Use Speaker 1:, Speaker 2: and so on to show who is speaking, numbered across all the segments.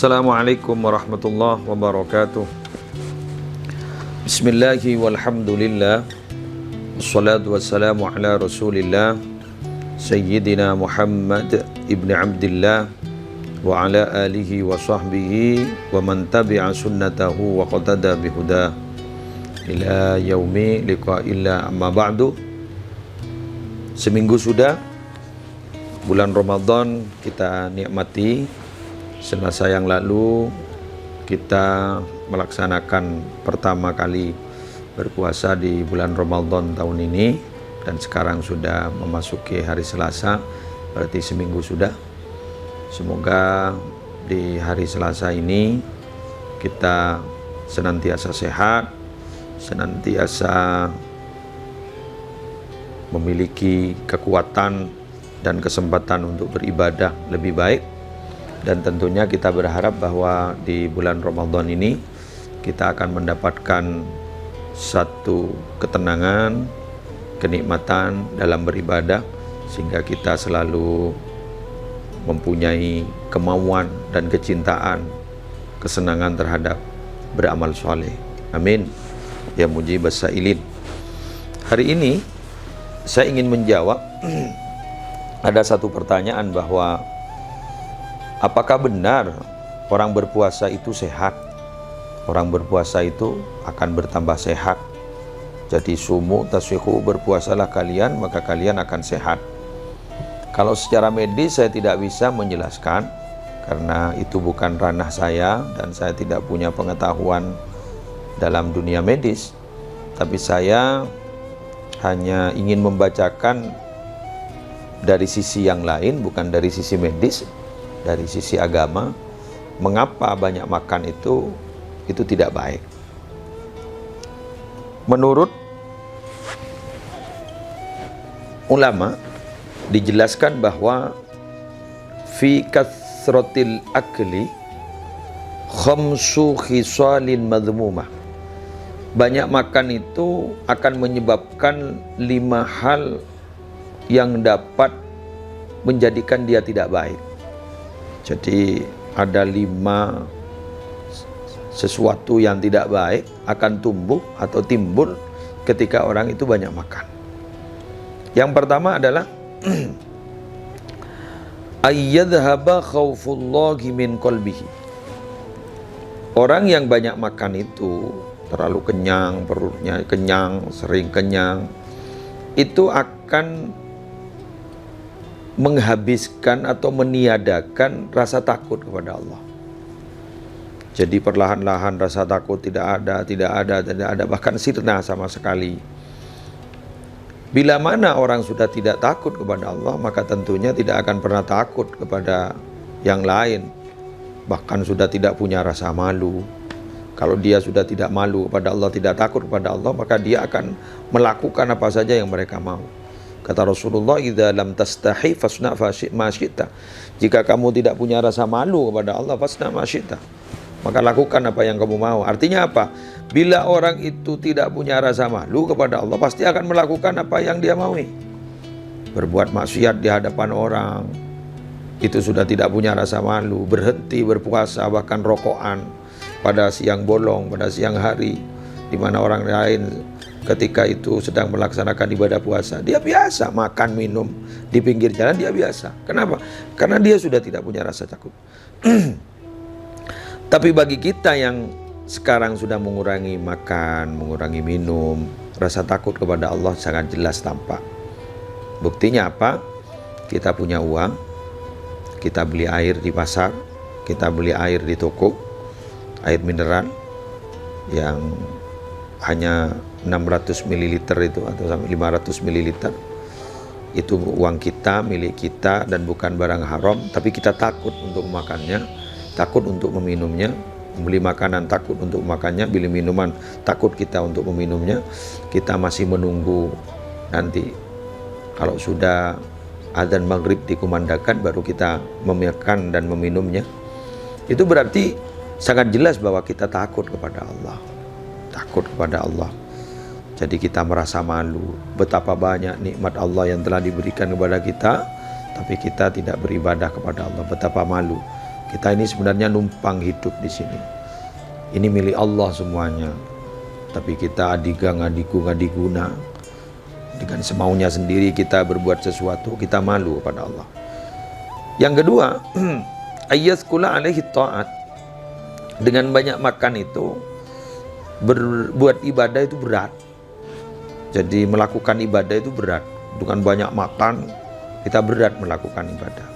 Speaker 1: Assalamualaikum warahmatullahi wabarakatuh. Bismillahi walhamdulillah. Wassalatu wassalamu ala rasulillah Sayyidina Muhammad ibn Abdillah wa ala alihi wa sahbihi wa man tabi'a sunnatahu wa qatada bihuda ila yaumi liqa'illah, amma ba'du. Seminggu sudah bulan Ramadan kita nikmati. Selasa yang lalu kita melaksanakan pertama kali berpuasa di bulan Ramadan tahun ini, dan sekarang sudah memasuki hari Selasa, berarti seminggu sudah. Semoga di hari Selasa ini kita senantiasa sehat, senantiasa memiliki kekuatan dan kesempatan untuk beribadah lebih baik. Dan tentunya kita berharap bahwa di bulan Ramadan ini kita akan mendapatkan satu ketenangan, kenikmatan dalam beribadah, sehingga kita selalu mempunyai kemauan dan kecintaan, kesenangan terhadap beramal soleh. Amin ya mujibas sa'ilin. Hari ini saya ingin menjawab ada satu pertanyaan, bahwa apakah benar orang berpuasa itu sehat? Orang berpuasa itu akan bertambah sehat. Jadi sumu taswihu, berpuasalah kalian maka kalian akan sehat. Kalau secara medis saya tidak bisa menjelaskan, karena itu bukan ranah saya dan saya tidak punya pengetahuan dalam dunia medis. Tapi saya hanya ingin membacakan dari sisi yang lain, bukan dari sisi medis, dari sisi agama, mengapa banyak makan itu tidak baik. Menurut ulama dijelaskan bahwa fi kathratil akli khamsu khisalin madhmumah. Banyak makan itu akan menyebabkan 5 hal yang dapat menjadikan dia tidak baik. Jadi ada 5 sesuatu yang tidak baik akan tumbuh atau timbul ketika orang itu banyak makan. Yang pertama adalah ayyadhhaba khaufullahi min qalbihi. Orang yang banyak makan itu terlalu kenyang, perutnya kenyang, sering kenyang, itu akan menghabiskan atau meniadakan rasa takut kepada Allah. Jadi perlahan-lahan rasa takut tidak ada, bahkan sirna sama sekali. Bila mana orang sudah tidak takut kepada Allah, maka tentunya tidak akan pernah takut kepada yang lain. Bahkan sudah tidak punya rasa malu. Kalau dia sudah tidak malu kepada Allah, tidak takut kepada Allah, maka dia akan melakukan apa saja yang mereka mau. Kata Rasulullah, idza lam tastahi fasna ma syi'ta. Jika kamu tidak punya rasa malu kepada Allah, fasna ma syi'ta, maka lakukan apa yang kamu mau. Artinya apa? Bila orang itu tidak punya rasa malu kepada Allah, pasti akan melakukan apa yang dia maui. Berbuat maksiat di hadapan orang, itu sudah tidak punya rasa malu. Berhenti berpuasa, bahkan rokokan pada siang bolong, pada siang hari, di mana orang lain ketika itu sedang melaksanakan ibadah puasa, dia biasa makan minum di pinggir jalan, dia biasa. Kenapa? Karena dia sudah tidak punya rasa takut. Tapi bagi kita yang sekarang sudah mengurangi makan, mengurangi minum, rasa takut kepada Allah sangat jelas tampak. Buktinya apa? Kita punya uang, kita beli air di pasar, kita beli air di toko, air mineral yang hanya 600 ml itu atau sampai 500 ml. Itu uang kita, milik kita, dan bukan barang haram, tapi kita takut untuk memakannya, takut untuk meminumnya. Beli makanan takut untuk makannya, beli minuman takut kita untuk meminumnya. Kita masih menunggu nanti kalau sudah adzan maghrib dikumandangkan baru kita memakan dan meminumnya. Itu berarti sangat jelas bahwa kita takut kepada Allah. Takut kepada Allah. Jadi kita merasa malu betapa banyak nikmat Allah yang telah diberikan kepada kita, tapi kita tidak beribadah kepada Allah. Betapa malu Kita ini sebenarnya numpang hidup di sini. Ini milik Allah semuanya. Tapi kita ngadiguna. Dengan semaunya sendiri kita berbuat sesuatu, kita malu kepada Allah. Yang kedua, ayyaskula alaihi ta'at. Dengan banyak makan itu, berbuat ibadah itu berat. Jadi melakukan ibadah itu berat. Dengan banyak makan, kita berat melakukan ibadah.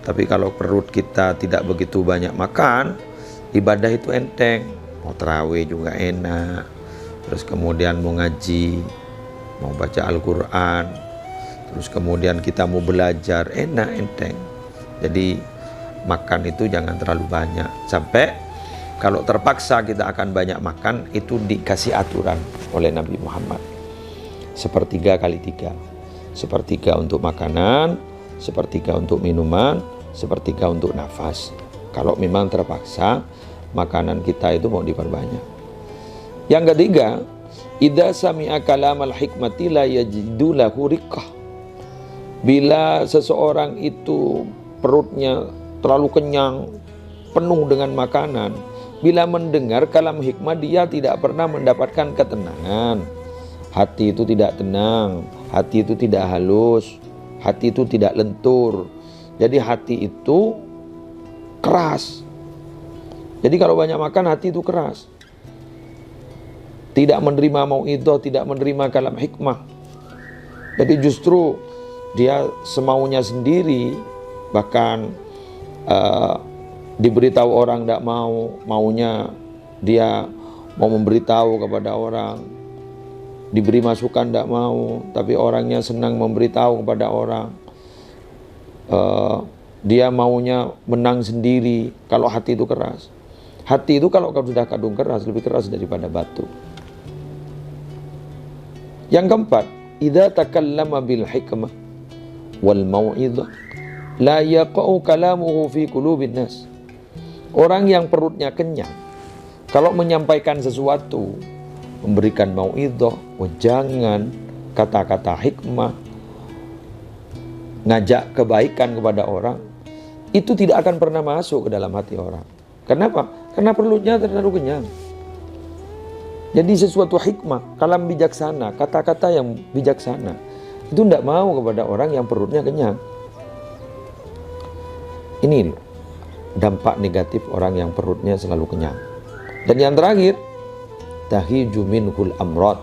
Speaker 1: Tapi kalau perut kita tidak begitu banyak makan, ibadah itu enteng. Mau tarawih juga enak. Terus kemudian mau ngaji, mau baca Al-Quran, terus kemudian kita mau belajar, enak, enteng. Jadi makan itu jangan terlalu banyak. Sampai kalau terpaksa kita akan banyak makan, itu dikasih aturan oleh Nabi Muhammad. 1/3 x 3. 1/3 untuk makanan, 1/3 untuk minuman, 1/3 untuk nafas. Kalau memang terpaksa, makanan kita itu mau diperbanyak. Yang ketiga, idza sami'a kalamal hikmati la yajidu lahu riqqah. Bila seseorang itu perutnya terlalu kenyang, penuh dengan makanan, bila mendengar kalam hikmah dia tidak pernah mendapatkan ketenangan. Hati itu tidak tenang, hati itu tidak halus, hati itu tidak lentur. Jadi hati itu keras. Jadi kalau banyak makan, hati itu keras. Tidak menerima mauidhah, tidak menerima kalam hikmah. Jadi justru dia semaunya sendiri, bahkan diberitahu orang tidak mau, maunya dia mau memberitahu kepada orang. Diberi masukan tidak mau, tapi orangnya senang memberitahu kepada orang. Dia maunya menang sendiri. Kalau hati itu keras, hati itu kalau sudah kadung keras, lebih keras daripada batu. Yang keempat, idza takallama bil hikmah wal mau'izah la yaqa'u kalamuhu fi qulubin nas. Orang yang perutnya kenyang, kalau menyampaikan sesuatu, memberikan mau'izah, wejangan, kata-kata hikmah, ngajak kebaikan kepada orang, itu tidak akan pernah masuk ke dalam hati orang. Kenapa? Karena perutnya terlalu kenyang. Jadi sesuatu hikmah, kalam bijaksana, kata-kata yang bijaksana, itu tidak mau kepada orang yang perutnya kenyang. Ini dampak negatif orang yang perutnya selalu kenyang. Dan yang terakhir, tahiju minhul amrad.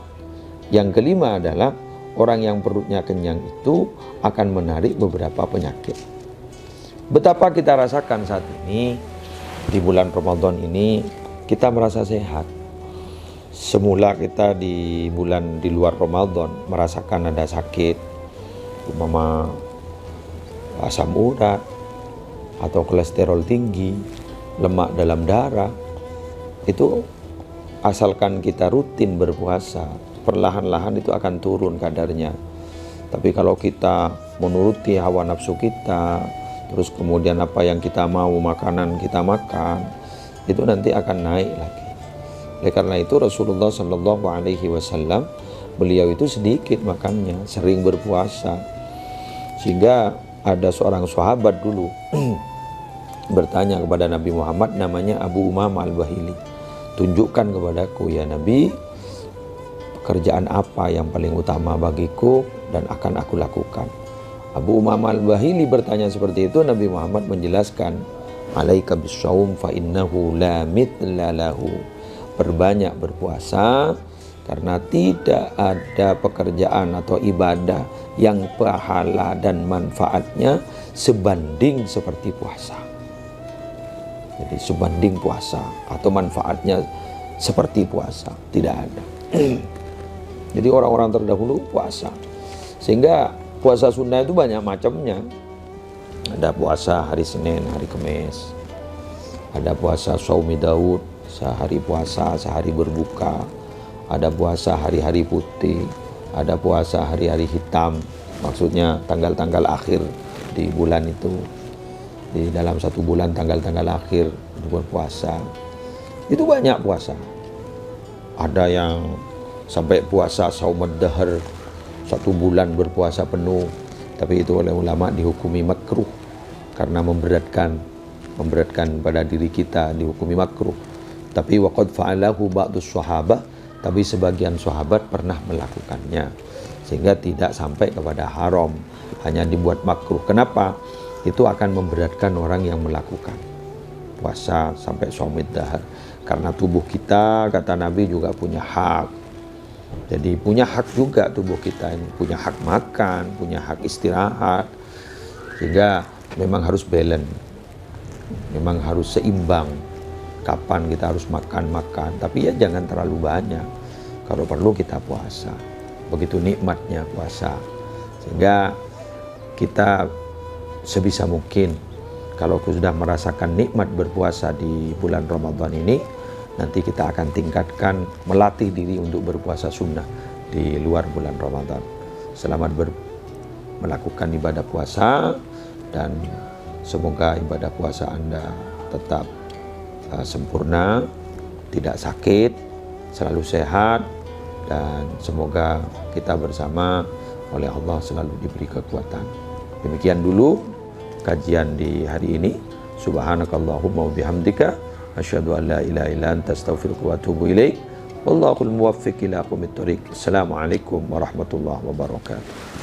Speaker 1: Yang kelima adalah orang yang perutnya kenyang itu akan menarik beberapa penyakit. Betapa kita rasakan saat ini, di bulan Ramadan ini, kita merasa sehat. Semula kita di bulan di luar Ramadan merasakan ada sakit, umpama asam urat atau kolesterol tinggi, lemak dalam darah. Itu asalkan kita rutin berpuasa, perlahan-lahan itu akan turun kadarnya. Tapi kalau kita menuruti hawa nafsu kita, terus kemudian apa yang kita mau, makanan kita makan, itu nanti akan naik lagi. Oleh karena itu Rasulullah SAW, beliau itu sedikit makannya, sering berpuasa. Sehingga ada seorang sahabat dulu bertanya kepada Nabi Muhammad, namanya Abu Umamah Al-Bahili. Tunjukkan kepadaku ya Nabi, pekerjaan apa yang paling utama bagiku dan akan aku lakukan. Abu Umamah Al-Bahili bertanya seperti itu, Nabi Muhammad menjelaskan, alaika bisawm fa innahu la mithla lahu. Perbanyak berpuasa karena tidak ada pekerjaan atau ibadah yang pahala dan manfaatnya sebanding seperti puasa. Jadi sebanding puasa atau manfaatnya seperti puasa tidak ada. Jadi orang-orang terdahulu puasa, sehingga puasa sunnah itu banyak macamnya. Ada puasa hari Senin, hari Kamis. Ada puasa Shaumi Daud, sehari puasa, sehari berbuka. Ada puasa hari-hari putih. Ada puasa hari-hari hitam. Maksudnya tanggal-tanggal akhir di bulan itu. Di dalam satu bulan tanggal-tanggal akhir berpuasa. Itu banyak puasa. Ada yang sampai puasa Shaumud Dahar, 1 bulan berpuasa penuh. Tapi itu oleh ulama dihukumi makruh karena memberatkan memberatkan pada diri kita dihukumi makruh. Tapi waqad fa'alahu ba'dus sahabah, tapi sebagian sahabat pernah melakukannya sehingga tidak sampai kepada haram, hanya dibuat makruh. Kenapa? Itu akan memberatkan orang yang melakukan puasa sampai shaumid dahar, karena tubuh kita, kata Nabi, juga punya hak. Jadi punya hak juga tubuh kita ini, punya hak makan, punya hak istirahat, sehingga memang harus balance, memang harus seimbang. Kapan kita harus makan, tapi ya jangan terlalu banyak. Kalau perlu kita puasa, begitu nikmatnya puasa, sehingga kita sebisa mungkin kalau sudah merasakan nikmat berpuasa di bulan Ramadan ini, nanti kita akan tingkatkan, melatih diri untuk berpuasa sunnah di luar bulan Ramadan. Selamat melakukan ibadah puasa, dan semoga ibadah puasa Anda tetap sempurna, tidak sakit, selalu sehat, dan semoga kita bersama oleh Allah selalu diberi kekuatan. Demikian dulu kajian di hari ini. Subhanakallahumma wa bihamdika asyhadu an la ilaha illa anta astaghfiruka wa atubu ilaik. Wallahul muwaffiq ila aqwamit thoriq. Assalamualaikum warahmatullahi wabarakatuh.